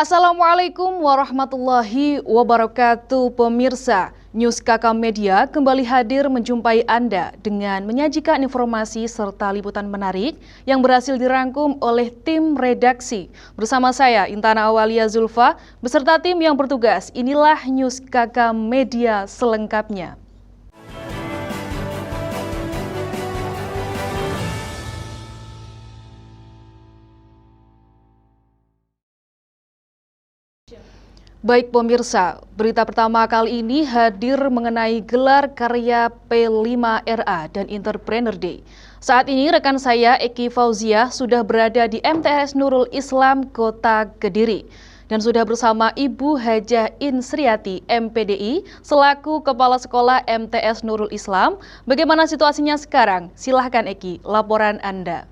Assalamualaikum warahmatullahi wabarakatuh pemirsa. News KK Media kembali hadir menjumpai Anda dengan menyajikan informasi serta liputan menarik yang berhasil dirangkum oleh tim redaksi. Bersama saya Intana Awalia Zulfa beserta tim yang bertugas. Inilah News KK Media selengkapnya. Baik pemirsa, berita pertama kali ini hadir mengenai gelar karya P5RA dan Entrepreneur Day. Saat ini rekan saya Eki Fauziah sudah berada di MTS Nurul Islam Kota Kediri dan sudah bersama Ibu Hajah Insriati MPDI selaku Kepala Sekolah MTS Nurul Islam. Bagaimana situasinya sekarang? Silahkan Eki, laporan Anda.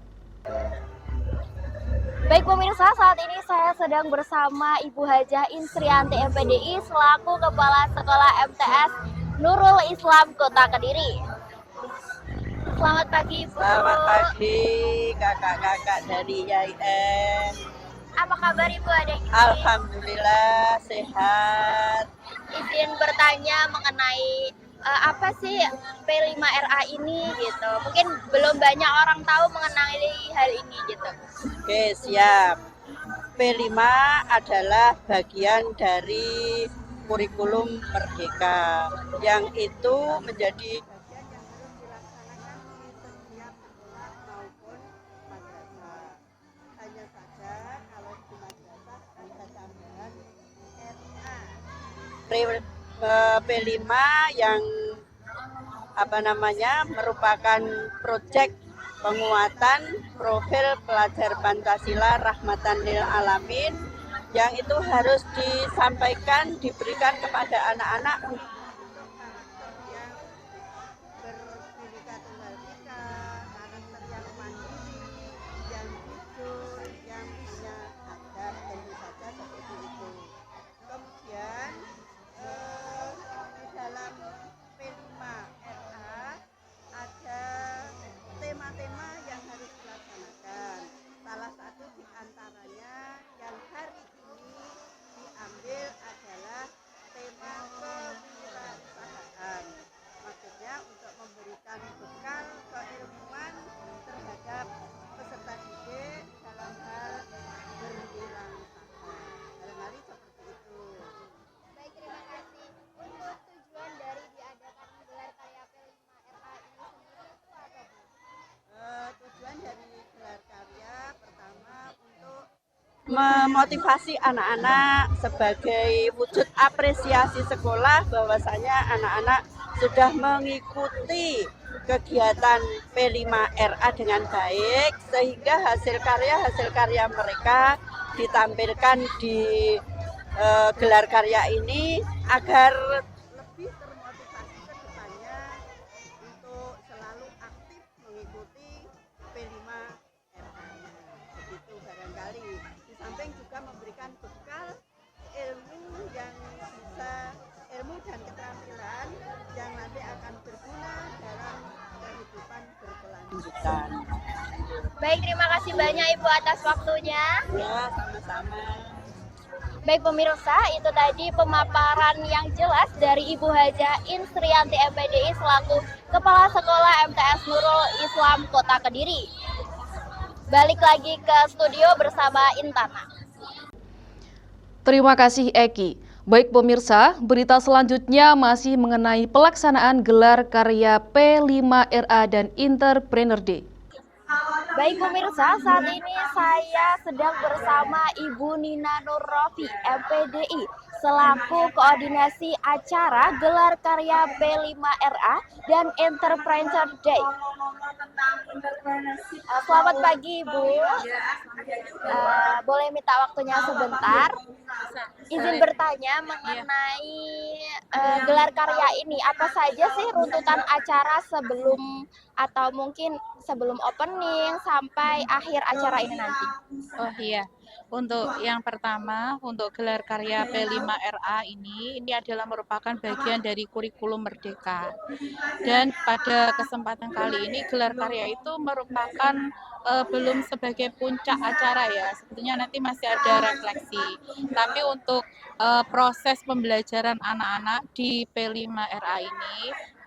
Baik pemirsa, saat ini saya sedang bersama Ibu Hajah Insriati MPDI selaku Kepala Sekolah MTS Nurul Islam Kota Kediri. Selamat pagi Ibu. Selamat pagi kakak-kakak dari YIN. Apa kabar Ibu? Ada yang Alhamdulillah sehat. izin bertanya mengenai apa sih P5RA ini gitu. Mungkin belum banyak orang tahu mengenai hal ini gitu. Oke, siap. P5 adalah bagian dari kurikulum Merdeka yang itu menjadi bagian yang harus dilaksanakan di setiap sekolah maupun madrasah. Hanya saja kalau di madrasah ada tambahan RA. P5 yang merupakan proyek penguatan profil pelajar Pancasila Rahmatan lil Alamin yang itu harus disampaikan, diberikan kepada anak-anak yang berbhinneka tunggal ika, karakter yang mandiri, yang jujur, yang punya adab, tentu saja seperti itu. Kemudian di dalam P5RA ada tema-tema yang harus dilaksanakan. Salah satu di antaranya yang hari ini diambil adalah tema kewirausahaan. Maksudnya untuk memberikan bekal keilmuan terhadap peserta didik dalam hal berwirausaha. Barangkali seperti itu. Baik, terima kasih. Untuk tujuan dari diadakan gelar karya P5RA ini sendiri itu apa Bu? Tujuan dari gelar karya pertama untuk memotivasi anak-anak sebagai wujud apresiasi sekolah bahwasanya anak-anak sudah mengikuti kegiatan P5RA dengan baik sehingga hasil karya mereka ditampilkan di gelar karya ini agar lebih termotivasi ke depannya untuk selalu aktif mengikuti P5RA-nya. Begitu barangkali. Di samping juga memberikan bekal ilmu dan keterampilan yang nanti akan berguna dalam kehidupan berkelanjutan. Baik, terima kasih banyak Ibu atas waktunya. Ya, sama-sama. Baik pemirsa, itu tadi pemaparan yang jelas dari Ibu Hajah Insriati MPDI selaku Kepala Sekolah MTS Nurul Islam Kota Kediri. Balik lagi ke studio bersama Intana. Terima kasih Eki. Baik pemirsa, berita selanjutnya masih mengenai pelaksanaan gelar karya P5RA dan Entrepreneur Day. Baik pemirsa, saat ini saya sedang bersama Ibu Nina Nurrofi MPDI selaku koordinasi acara gelar karya P5RA dan Entrepreneur Day. Selamat pagi Ibu. Boleh minta waktunya sebentar? Izin bertanya mengenai gelar karya ini, apa saja sih runtutan acara sebelum atau mungkin sebelum opening sampai akhir acara ini nanti? Oh iya, untuk yang pertama, untuk gelar karya P5RA ini adalah merupakan bagian dari kurikulum Merdeka. Dan pada kesempatan kali ini gelar karya itu merupakan belum sebagai puncak acara ya. Sebetulnya nanti masih ada refleksi. Tapi untuk proses pembelajaran anak-anak di P5RA ini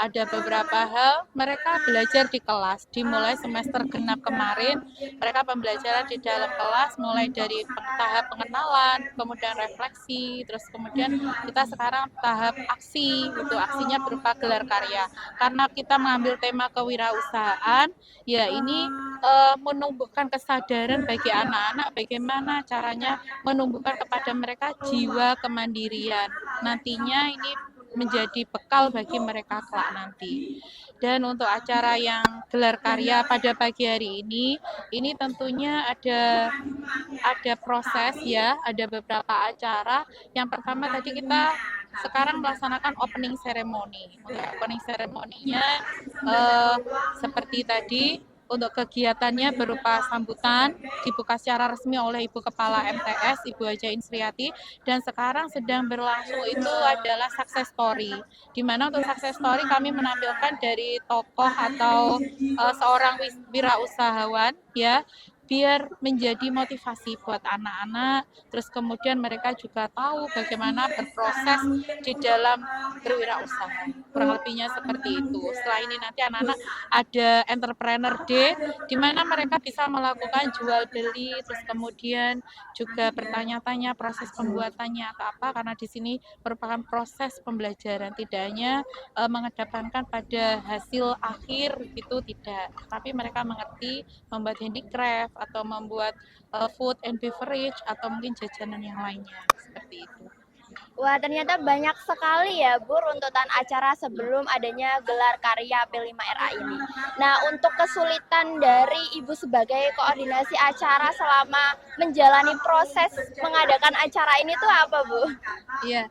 ada beberapa hal mereka belajar di kelas. Dimulai semester genap kemarin, mereka pembelajaran di dalam kelas mulai dari tahap pengenalan, kemudian refleksi, terus kemudian kita sekarang tahap aksi, gitu. Aksinya berupa gelar karya. Karena kita mengambil tema kewirausahaan, ya ini menumbuhkan kesadaran bagi anak-anak bagaimana caranya menumbuhkan kepada mereka jiwa kemandirian. Nantinya ini menjadi bekal bagi mereka kelak nanti. Dan untuk acara yang gelar karya pada pagi hari ini tentunya ada proses ya, ada beberapa acara. Yang pertama tadi kita sekarang melaksanakan opening ceremony. Untuk opening ceremony-nya seperti tadi, untuk kegiatannya berupa sambutan, dibuka secara resmi oleh Ibu Kepala MTS, Ibu Haja Insriati, dan sekarang sedang berlangsung itu adalah success story. Di mana untuk success story kami menampilkan dari tokoh atau seorang wirausahawan, ya, biar menjadi motivasi buat anak-anak, terus kemudian mereka juga tahu bagaimana berproses di dalam berwirausaha. Kurang lebihnya seperti itu. Setelah ini nanti anak-anak ada Entrepreneur Day, di mana mereka bisa melakukan jual beli, terus kemudian juga bertanya-tanya proses pembuatannya atau apa, karena di sini merupakan proses pembelajaran, tidak hanya mengedepankan pada hasil akhir itu tidak, tapi mereka mengerti membuat handicraft atau membuat food and beverage atau mungkin jajanan yang lainnya seperti itu. Wah, ternyata banyak sekali ya, Bu, runtutan acara sebelum adanya gelar karya P5RA ini. Nah, untuk kesulitan dari Ibu sebagai koordinasi acara selama menjalani proses mengadakan acara ini tuh apa, Bu? Iya.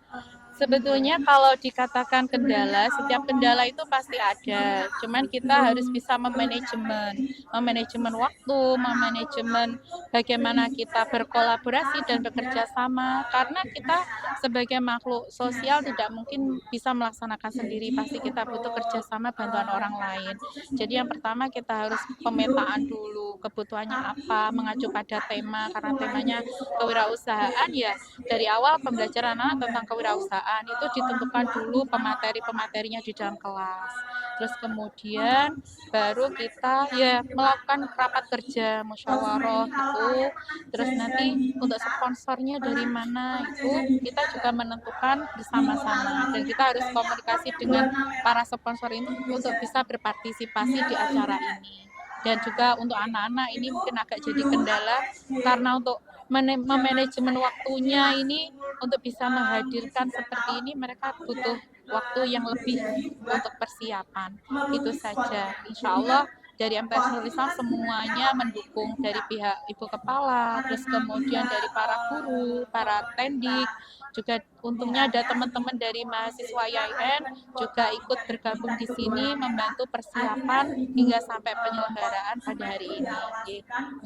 Sebetulnya kalau dikatakan kendala, setiap kendala itu pasti ada. Cuman kita harus bisa memanajemen waktu, memanajemen bagaimana kita berkolaborasi dan bekerja sama. Karena kita sebagai makhluk sosial tidak mungkin bisa melaksanakan sendiri. Pasti kita butuh kerjasama bantuan orang lain. Jadi yang pertama kita harus pemetaan dulu, kebutuhannya apa, mengacu pada tema. Karena temanya kewirausahaan ya, dari awal pembelajaran anak tentang kewirausahaan itu ditentukan dulu pemateri-pematerinya di dalam kelas. Terus kemudian baru kita ya melakukan rapat kerja musyawarah itu. Terus nanti untuk sponsornya dari mana itu kita juga menentukan bersama-sama, dan kita harus komunikasi dengan para sponsor itu untuk bisa berpartisipasi di acara ini. Dan juga untuk anak-anak ini mungkin agak jadi kendala karena untuk memanajemen waktunya ini, untuk bisa menghadirkan seperti ini mereka butuh waktu yang lebih untuk persiapan. Itu saja. Insya Allah dari MTS Nurul Islam semuanya mendukung, dari pihak Ibu Kepala, terus kemudian dari para guru, para tendik, juga untungnya ada teman-teman dari mahasiswa IAIN juga ikut bergabung di sini membantu persiapan hingga sampai penyelenggaraan pada hari ini.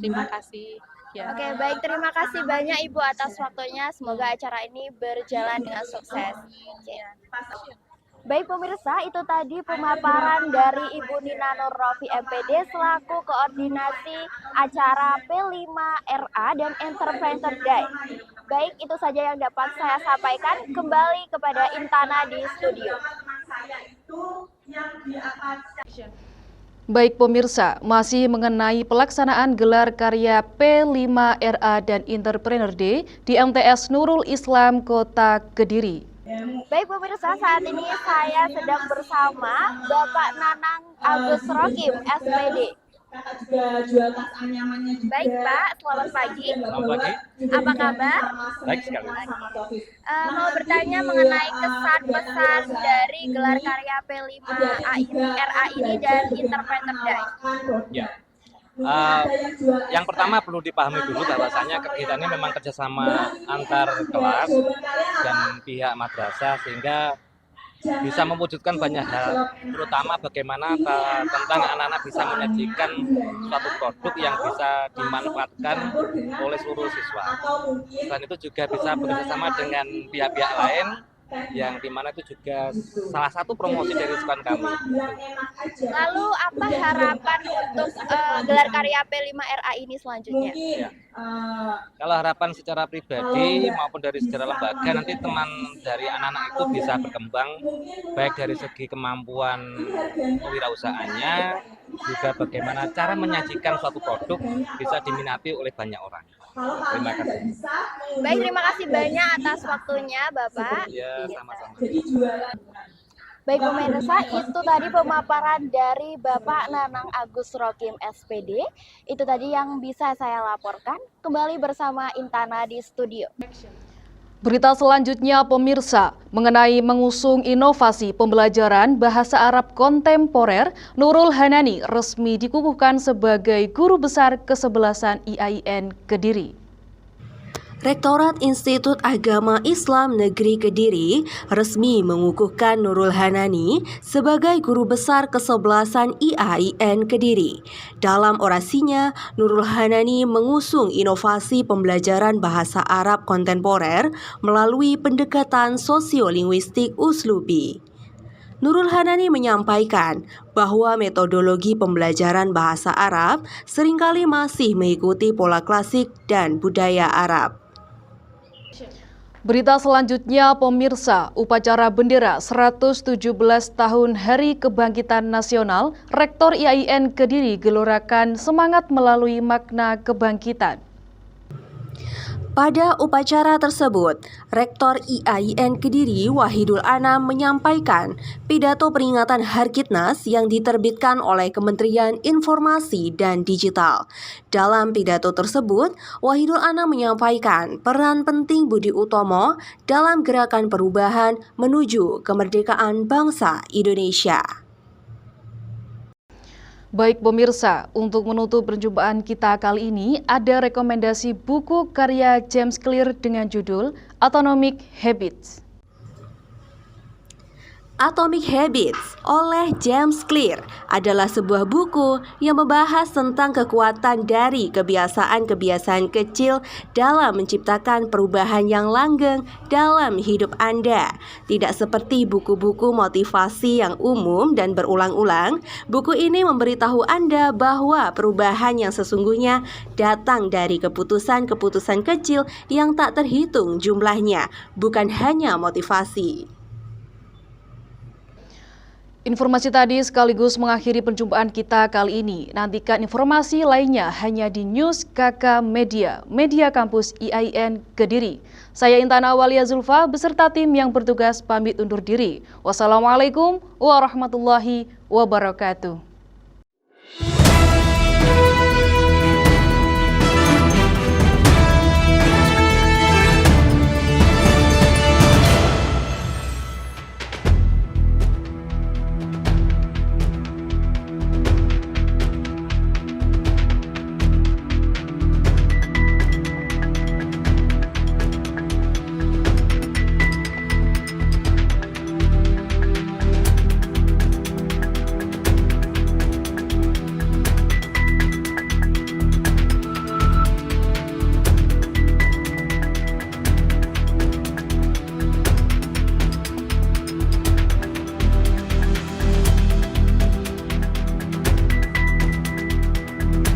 Terima kasih. Ya. Oke, baik. Terima kasih banyak Ibu atas waktunya. Semoga acara ini berjalan dengan sukses. Baik pemirsa, itu tadi pemaparan dari Ibu Nina Nurrofi MPD selaku koordinasi acara P5RA dan Entrepreneur Day. Baik, itu saja yang dapat saya sampaikan. Kembali kepada Intana di studio. Baik pemirsa, masih mengenai pelaksanaan gelar karya P5RA dan Entrepreneur Day di MTS Nurul Islam Kota Kediri. Baik pemirsa, saat ini saya sedang bersama Bapak Nanang Agus Rokim, SPD. Baik Pak, selamat pagi. Selamat pagi. Apa kabar? Baik sekali. Mau bertanya mengenai kesan-pesan dari gelar karya P5RA ini dan Entrepreneur Day. Ya. Yang pertama perlu dipahami dulu bahwasanya kegiatan ini memang kerjasama antar kelas dan pihak madrasah, sehingga bisa mewujudkan banyak hal, terutama bagaimana tentang anak-anak bisa menyajikan suatu produk yang bisa dimanfaatkan oleh seluruh siswa. Selain itu juga bisa bekerjasama dengan pihak-pihak lain yang dimana itu juga salah satu promosi dari Sukan kami. Lalu apa harapan untuk gelar karya P5RA ini selanjutnya? Ya. Kalau harapan secara pribadi maupun dari secara lembaga, nanti teman dari anak-anak itu bisa berkembang baik dari segi kemampuan kewirausahaannya, juga bagaimana cara menyajikan suatu produk bisa diminati oleh banyak orang. Terima kasih. Baik, terima kasih banyak atas waktunya Bapak. Ya, sama-sama. Baik pemirsa, itu tadi pemaparan dari Bapak Nanang Agus Rokim SPD. Itu tadi yang bisa saya laporkan. Kembali bersama Intana di studio. Berita selanjutnya pemirsa, mengenai mengusung inovasi pembelajaran bahasa Arab kontemporer, Nurul Hanani resmi dikukuhkan sebagai Guru Besar ke-11 IAIN Kediri. Rektorat Institut Agama Islam Negeri Kediri resmi mengukuhkan Nurul Hanani sebagai Guru Besar ke-11 IAIN Kediri. Dalam orasinya, Nurul Hanani mengusung inovasi pembelajaran bahasa Arab kontemporer melalui pendekatan sosiolinguistik uslubi. Nurul Hanani menyampaikan bahwa metodologi pembelajaran bahasa Arab seringkali masih mengikuti pola klasik dan budaya Arab. Berita selanjutnya pemirsa, upacara bendera 117 tahun Hari Kebangkitan Nasional, Rektor IAIN Kediri gelorakan semangat melalui makna kebangkitan. Pada upacara tersebut, Rektor IAIN Kediri Wahidul Anam menyampaikan pidato peringatan Harkitnas yang diterbitkan oleh Kementerian Informasi dan Digital. Dalam pidato tersebut, Wahidul Anam menyampaikan peran penting Budi Utomo dalam gerakan perubahan menuju kemerdekaan bangsa Indonesia. Baik pemirsa, untuk menutup perjumpaan kita kali ini ada rekomendasi buku karya James Clear dengan judul Atomic Habits. Atomic Habits oleh James Clear adalah sebuah buku yang membahas tentang kekuatan dari kebiasaan-kebiasaan kecil dalam menciptakan perubahan yang langgeng dalam hidup Anda. Tidak seperti buku-buku motivasi yang umum dan berulang-ulang, buku ini memberitahu Anda bahwa perubahan yang sesungguhnya datang dari keputusan-keputusan kecil yang tak terhitung jumlahnya, bukan hanya motivasi. Informasi tadi sekaligus mengakhiri perjumpaan kita kali ini. Nantikan informasi lainnya hanya di News KK Media, Media Kampus IAIN Kediri. Saya Intana Walia Zulfa beserta tim yang bertugas pamit undur diri. Wassalamualaikum warahmatullahi wabarakatuh.